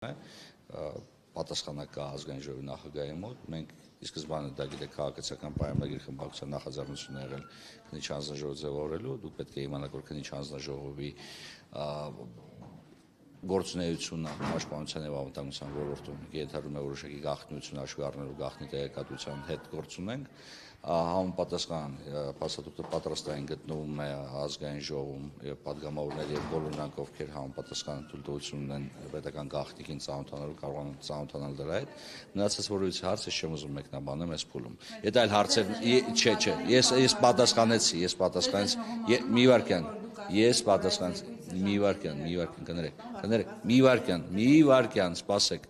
պատասխանատու ազգային ժողովի նախագահի մոտ մենք ի սկզբանե դա գիտեք քաղաքացիական պայմանագիր խմբակցության նախաձեռնություն եղել քննիչ հանձնաժողով ձևավորելու, դուք պետք է իմանաք, որ քննիչ հանձնաժողովի գործունեությունը պաշտպանության եւ անվտանգության ոլորտում ենթադրում է որոշակի գաղտնիություն հաշվի առնելու գաղտնի տեղեկատվության հետ գործ ունենք, համապատասխան փաստաթուղթը պատրաստային գտնվում է ազգային ժողովում եւ падգամավորներ եւ բոլոր նրանք, ովքեր համապատասխան թույլտվություն ունեն պետական գաղտնիքին ծանոթանալու, կարող են ծանոթանալ դրա հետ։ Մնացած որևիցե հարց ես չեմ ուզում մեկնաբանել այս փուլում։ Եթե այլ հարցեր, չէ, ես պատասխանեցի, մի վարքյան, ես պատասխանեցի, մի վարքյան, մի վարքյան, սպասեք,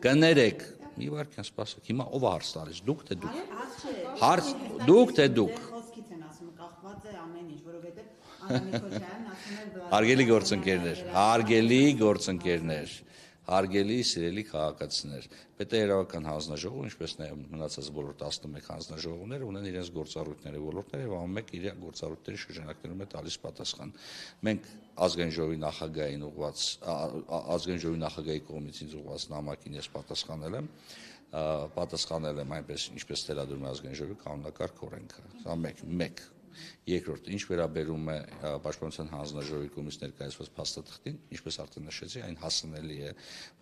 կներեք, մի վարքյան սպասեք, հիմա ով է հարց տալիս, դուք թե դուք, դուք թե դուք, հարգելի սիրելի քաղաքացիներ, պետահրավական հանձնաժողովը, ինչպես նաև մնացած բոլոր 11 հանձնաժողովները ունեն իրենց գործառույթների ոլորտներ եւ ամեն մեկ իր գործառույթների շրջանակներում է տալիս պատասխան։ Մենք ազգային ժողովի նախագահային ուղղված ազգային ժողովի նախագահի կողմից ինձ ուղղված նամակին ես պատասխանել եմ այնպես, ինչպես թելադրում է ազգային ժողովի կանոնակարգ օրենքը։ Սա մեկ։ Երկրորդ, ինչ վերաբերում է պաշտպանության հանձնաժողովի կողմից ներկայացված փաստաթղթին, ինչպես արդեն նշեցի, այն հասանելի է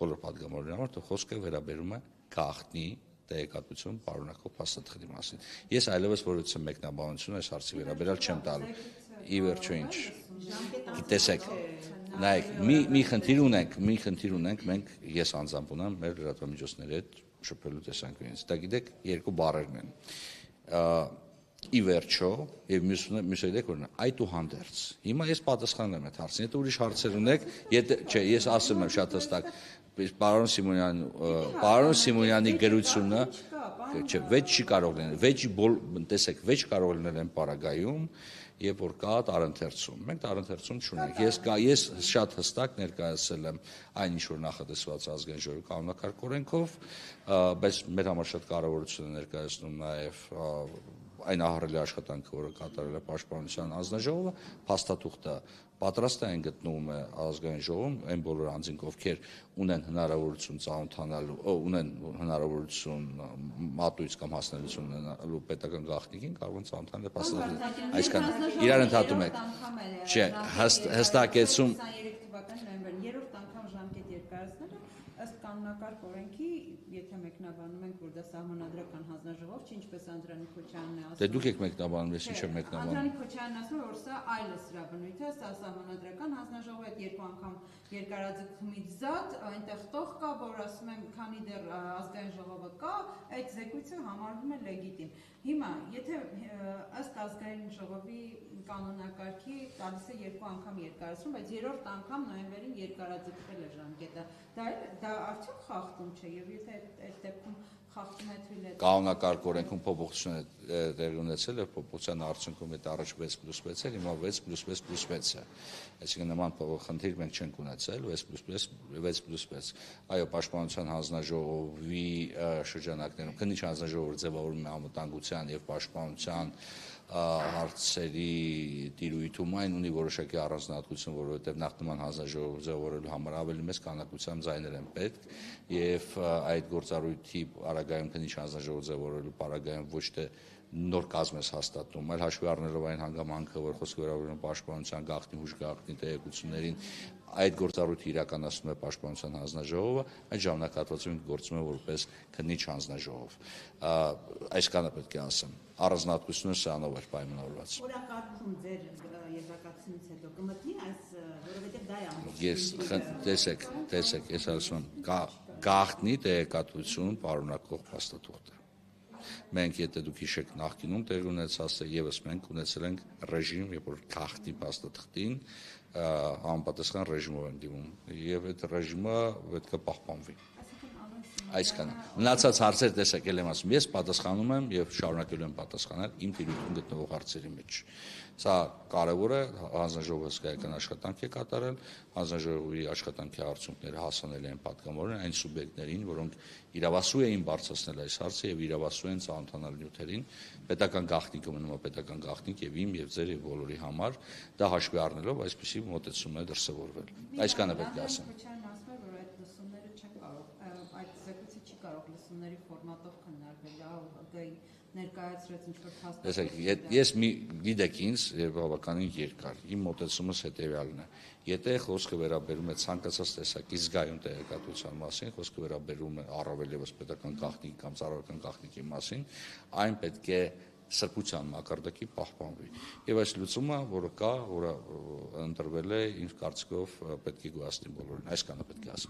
բոլոր падգամավորների համար, թե խոսքը վերաբերում է գաղտնի տեղեկատվություն պարունակող փաստաթղթի մասին։ Ես այլևս որևիցե մեկնաբանություն այս հարցի վերաբերյալ չեմ տալու։ Ի վերջո ինչ։ Տեսեք, նայեք, մի խնդիր ունենք, մենք ես անձամբ ունեմ մեր լրատվամիջոցների հետ շփվելու տեսանկյունից։ Դա գիտեք, երկու բառերն են։ Ի վերջո եւ մյուսը գիտեք որն է, այդուհանդերձ։ Հիմա ես պատասխանել եմ այդ հարցին, եթե ուրիշ հարցեր ունեք, չէ, ես ասում եմ շատ հստակ, պարոն Սիմոնյանի գրությունը, չէ, վեճ չի կարող լինել, տեսեք, վեճ կարող լինել այն պարագայում, երբ որ կա տարընթերցում։ Մենք տարընթերցում չունենք։ Ես շատ հստակ ներկայացրել եմ այն, ինչ որ նախատեսված ազգային ժողովի կանոնակարգ օրենքով, բայց մեր համար շատ կարևորություն է ներկայացնում նաև այն ահռելի աշխատանքը, որը կատարել է պաշտպանության հանձնաժողովը, փաստաթուղթը պատրաստ է այն գտնվում է ազգային ժողովում, այն բոլոր անձինք, ովքեր ունեն հնարավորություն ծանոթանալու, ունեն հնարավորություն մատույց կամ հասանելիություն ունենալու պետական գաղտնիքին, կարող են ծանոթանալ փաստաթղթին։ Այսքան իրար ընդհատում եք։ Չէ, հստակեցում երրորդ անգամ ժամկետ երկարացնելը ըստ կանոնակարգ օրենքի, եթե մեկնաբանում ենք, որ դա սահմանադրական հանձնաժողով չի, ինչպես Անդրանիկ Քոչարյանն է ասում։ Դե դուք եք մեկնաբանում, ես ինչ եմ մեկնաբանում։ Անդրանիկ Քոչարյանն ասում է, որ սա այլ է սրա բնույթը, սա սահմանադրական հանձնաժողով է, երկու անգամ երկարաձգումից զատ, այնտեղ տող կա, որ ասում եմ, քանի դեռ ազգային ժողովը կա, այդ զեկույցը համարվում է լեգիտիմ։ Հիմա, եթե ըստ ազգային ժողովի կանոնակարգի տալիս է երկու անգամ երկարացում, բայց երրորդ անգամ նոյեմբերին երկարաձգվել է ժամկետը, դա արդյոք խախտում չէ, եւ եթե այդ դեպքում խախտում է թույլ է։ Կանոնակարգ օրենքում փոփոխություն է տեղի ունեցել եւ փոփոխության արդյունքում այդ առաջ 6+6 էր, հիմա 6+6+6 է։ Այսինքն նման խնդիր մենք չենք ունեցել, 6+6։ Այո, պաշտպանության հանձնաժողովի շրջանակներում քննիչ հանձնաժողովը ձևավորվում է անվտանգության եւ պաշտպանության հարցերի տիրույթում այն ունի որոշակի առանձնահատկություն, որովհետև նախ նման հանձնաժողով ձևավորելու համար ավելի մեծ քանակությամբ ձայներ են պետք եւ այդ գործառույթի պարագայում քննիչ հանձնաժողով ձևավորելու պարագայում ոչ թե նոր կազմ ես հաստատում, այլ հաշվի առնելով այն հանգամանքը, որ խոսքը վերաբերում է պաշտպանության գաղտնի հուժգաղտնի տեղեկություններին, այդ գործառույթը իրականացնում է պաշտպանության հանձնաժողովը, այդ ժամանակահատվածում գործում է որպես քննիչ հանձնաժողով։ Այսքանը պետք է ասեմ։ Առանձնահատկությունը սրանով էր պայմանավորված։ Օրակարգում ձեր եզրակացությունից հետո կմտնի այս, որովհետև դա է ամբողջ։ Տեսեք, ես ասում եմ, գաղտնի տեղեկատվություն պարունակող փաստաթուղթ է։ Մենք, եթե դուք հիշեք, նախկինում տեղի ունեցած է, եւս մենք ունեցել ենք ռեժիմ, երբ որ գաղտնի փաստաթղթին համապատասխան ռեժիմով են դիմում, եւ այդ ռեժիմը պետք է պահպանվի։ Այսքանը։ Մնացած հարցեր տեսեք, ել եմ ասում, ես պատասխանում եմ եւ շարունակելու եմ պատասխանել իմ տիրույթում գտնվող հարցերի մեջ։ Սա կարևոր է, հանձնաժողովը հսկայական աշխատանք է կատարել, հանձնաժողովի աշխատանքի արդյունքները հասանելի են պատգամորեն այն սուբյեկտներին, որոնք իրավասու էին բարձրացնել այս հարցը եւ իրավասու են ծանոթանալ նյութերին, պետական գաղտնիքը մնում է պետական գաղտնիք եւ իմ եւ ձեր եւ բոլորի համար, դա հաշվի առնելով այսպիսի մոտեցում է դրսևորվել։ Այսքանը պետք է ասեմ։ Լսումների ֆորմատով քննարկվել, ներկայացրեց ինչ-որ փաստաթղթեր։ Տեսեք, ես գիտեք ինձ եւ բավականին երկար։ Իմ մոտեցումս հետեւյալն է։ Եթե խոսքը վերաբերում է ցանկացած տեսակի զգայուն տեղեկատվության մասին, խոսքը վերաբերում է առավել եւս պետական գաղտնիքի կամ ծառայական գաղտնիքի մասին, այն պետք է սրբության մակարդակի պահպանվի։ Եվ այս լուծումը, որը կա, որը ընտրվել է, ինձ կարծիքով պետք է գոյացնի բոլորին։ Այսքանը պետք է ասեմ։